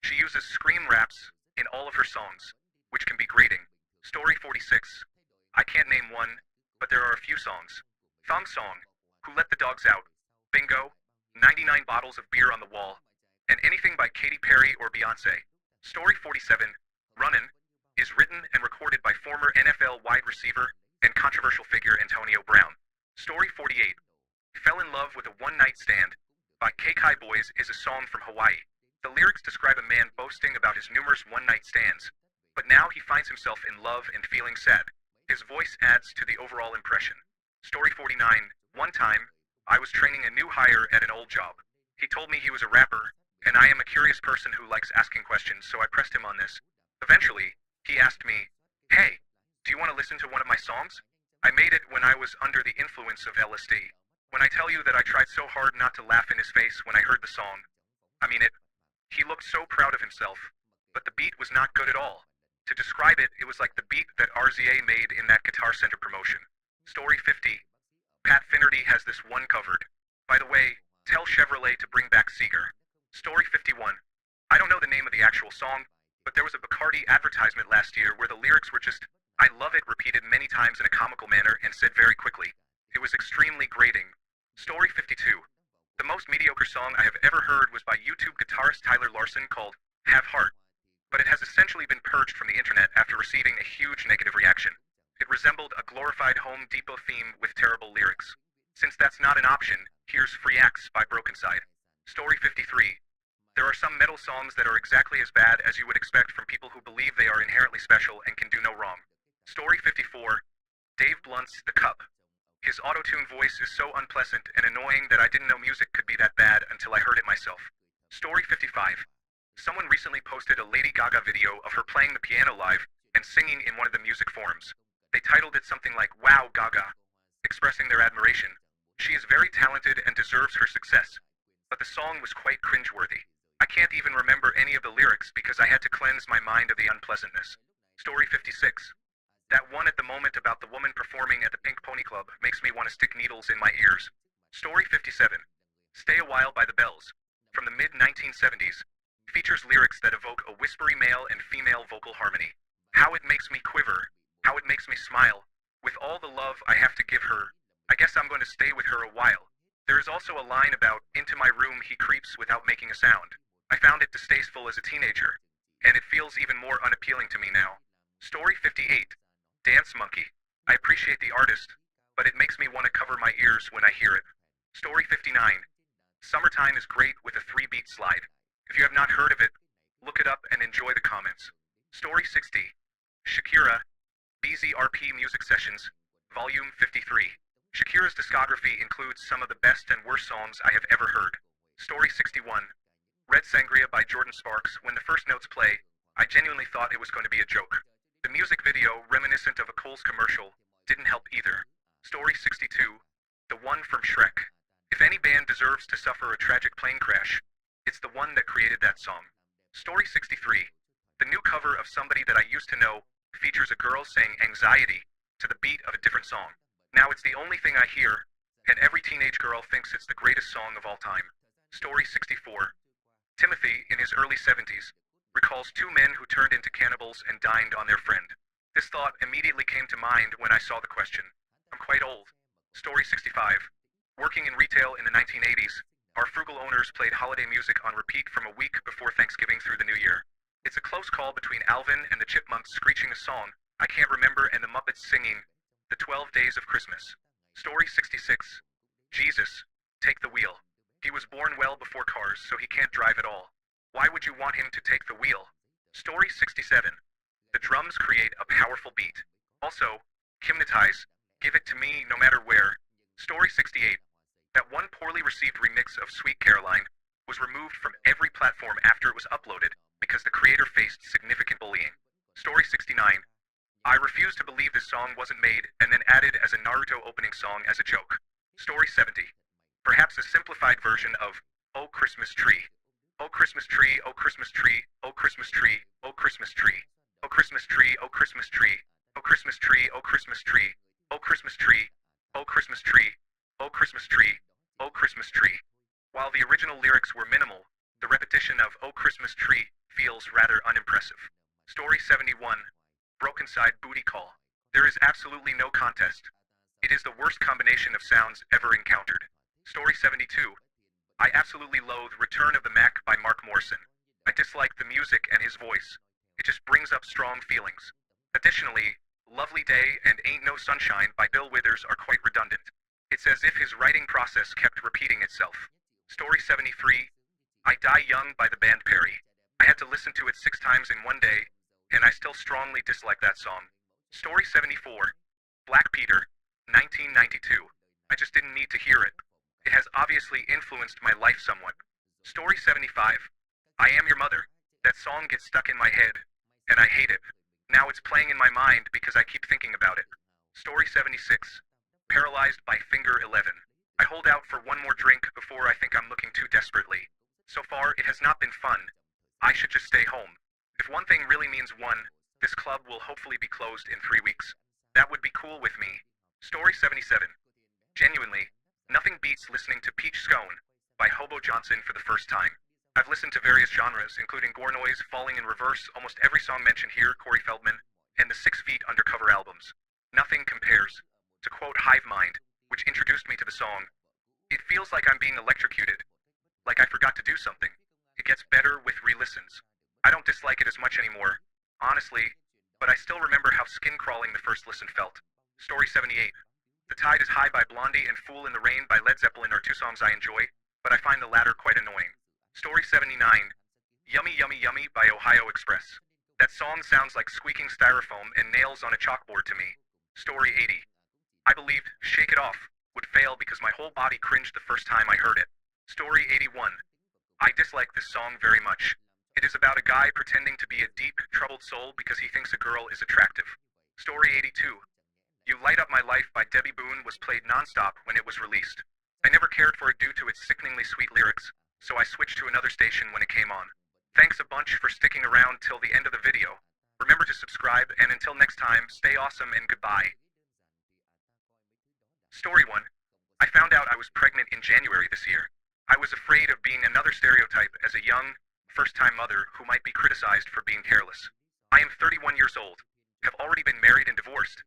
She uses scream raps in all of her songs, which can be grating. Story 46. I can't name one, but there are a few songs. Thong Song, Who Let the Dogs Out, Bingo, 99 Bottles of Beer on the Wall, and anything by Katy Perry or Beyonce. Story 47. Runnin' is written and recorded by former NFL wide receiver and controversial figure Antonio Brown. Story 48. Fell in Love with a One Night Stand by K-Kai Boys is a song from Hawaii. The lyrics describe a man boasting about his numerous one-night stands, but now he finds himself in love and feeling sad. His voice adds to the overall impression. Story 49. One time, I was training a new hire at an old job. He told me he was a rapper, and I am a curious person who likes asking questions, so I pressed him on this. Eventually, he asked me, "Hey, do you want to listen to one of my songs?" I made it when I was under the influence of LSD. When I tell you that I tried so hard not to laugh in his face when I heard the song, I mean it. He looked so proud of himself, but the beat was not good at all. To describe it, it was like the beat that RZA made in that Guitar Center promotion. Story 50. Pat Finnerty has this one covered. By the way, tell Chevrolet to bring back Seeger. Story 51. I don't know the name of the actual song, but there was a Bacardi advertisement last year where the lyrics were just, "I love it," repeated many times in a comical manner and said very quickly. It was extremely grating. Story 52. The most mediocre song I have ever heard was by YouTube guitarist Tyler Larson called Have Heart, but it has essentially been purged from the internet after receiving a huge negative reaction. It resembled a glorified Home Depot theme with terrible lyrics. Since that's not an option, here's Free Axe by Brokenside. Story 53. There are some metal songs that are exactly as bad as you would expect from people who believe they are inherently special and can do no wrong. Story 54. Dave Blunt's The Cup. His auto-tune voice is so unpleasant and annoying that I didn't know music could be that bad until I heard it myself. Story 55. Someone recently posted a Lady Gaga video of her playing the piano live and singing in one of the music forums. They titled it something like "Wow Gaga," expressing their admiration. She is very talented and deserves her success. But the song was quite cringeworthy. I can't even remember any of the lyrics because I had to cleanse my mind of the unpleasantness. Story 56. That one at the moment about the woman performing at the Pink Pony Club makes me want to stick needles in my ears. Story 57. Stay a While by the Bells, from the mid-1970s, features lyrics that evoke a whispery male and female vocal harmony. How it makes me quiver, how it makes me smile. With all the love I have to give her, I guess I'm going to stay with her a while. There is also a line about, "Into my room he creeps without making a sound." I found it distasteful as a teenager, and it feels even more unappealing to me now. Story 58. Dance Monkey. I appreciate the artist, but it makes me want to cover my ears when I hear it. Story 59. Summertime is great with a 3-beat slide. If you have not heard of it, look it up and enjoy the comments. Story 60. Shakira. BZRP Music Sessions, Volume 53. Shakira's discography includes some of the best and worst songs I have ever heard. Story 61. Red Sangria by Jordan Sparks. When the first notes play, I genuinely thought it was going to be a joke. The music video, reminiscent of a Kohl's commercial, didn't help either. Story 62. The one from Shrek. If any band deserves to suffer a tragic plane crash, it's the one that created that song. Story 63. The new cover of Somebody That I Used to Know features a girl saying "anxiety" to the beat of a different song. Now it's the only thing I hear, and every teenage girl thinks it's the greatest song of all time. Story 64. Timothy, in his early 70s, recalls 2 men who turned into cannibals and dined on their friend. This thought immediately came to mind when I saw the question. I'm quite old. Story 65. Working in retail in the 1980s, our frugal owners played holiday music on repeat from a week before Thanksgiving through the New Year. It's a close call between Alvin and the Chipmunks screeching a song I can't remember and the Muppets singing The 12 Days of Christmas. Story 66. Jesus, take the wheel. He was born well before cars, so he can't drive at all. Why would you want him to take the wheel? Story 67. The drums create a powerful beat. Also, hypnotize, give it to me no matter where. Story 68. That one poorly received remix of Sweet Caroline was removed from every platform after it was uploaded because the creator faced significant bullying. Story 69. I refuse to believe this song wasn't made and then added as a Naruto opening song as a joke. Story 70. Perhaps a simplified version of "Oh Christmas Tree." Oh Christmas tree, oh Christmas tree, oh Christmas tree, oh Christmas tree. Oh Christmas tree, oh Christmas tree, oh Christmas tree, oh Christmas tree, oh Christmas tree, oh Christmas tree, oh Christmas tree, oh Christmas tree. While the original lyrics were minimal, The repetition of "Oh Christmas Tree" feels rather unimpressive. Story 71, Broken Side Booty Call. There is absolutely no contest. It is the worst combination of sounds ever encountered. Story 72, I absolutely loathe Return of the Mac by Mark Morrison. I dislike the music and his voice. It just brings up strong feelings. Additionally, Lovely Day and Ain't No Sunshine by Bill Withers are quite redundant. It's as if his writing process kept repeating itself. Story 73, I Die Young by the band Perry. I had to listen to it 6 times in one day, and I still strongly dislike that song. Story 74, Black Peter, 1992. I just didn't need to hear it. It has obviously influenced my life somewhat. Story 75, I Am Your Mother. That song gets stuck in my head, and I hate it. Now it's playing in my mind because I keep thinking about it. Story 76, Paralyzed by Finger 11. I hold out for one more drink before I think I'm looking too desperately. So far, it has not been fun. I should just stay home. If one thing really means one, this club will hopefully be closed in 3 weeks. That would be cool with me. Story 77. Genuinely, nothing beats listening to Peach Scone by Hobo Johnson for the first time. I've listened to various genres, including gore noise, Falling in Reverse, almost every song mentioned here, Corey Feldman, and the 6 Feet Undercover albums. Nothing compares. To quote Hive Mind, which introduced me to the song, it feels like I'm being electrocuted. Like I forgot to do something. It gets better with re-listens. I don't dislike it as much anymore, honestly, but I still remember how skin-crawling the first listen felt. Story 78. The Tide is High by Blondie and Fool in the Rain by Led Zeppelin are 2 songs I enjoy, but I find the latter quite annoying. Story 79, Yummy Yummy Yummy by Ohio Express. That song sounds like squeaking styrofoam and nails on a chalkboard to me. Story 80, I believed Shake It Off would fail because my whole body cringed the first time I heard it. Story 81, I dislike this song very much. It is about a guy pretending to be a deep, troubled soul because he thinks a girl is attractive. Story 82, You Light Up My Life by Debbie Boone was played nonstop when it was released. I never cared for it due to its sickeningly sweet lyrics, so I switched to another station when it came on. Thanks a bunch for sticking around till the end of the video. Remember to subscribe, and until next time, stay awesome and goodbye. Story 1. I found out I was pregnant in January this year. I was afraid of being another stereotype as a young, first-time mother who might be criticized for being careless. I am 31 years old, have already been married and divorced,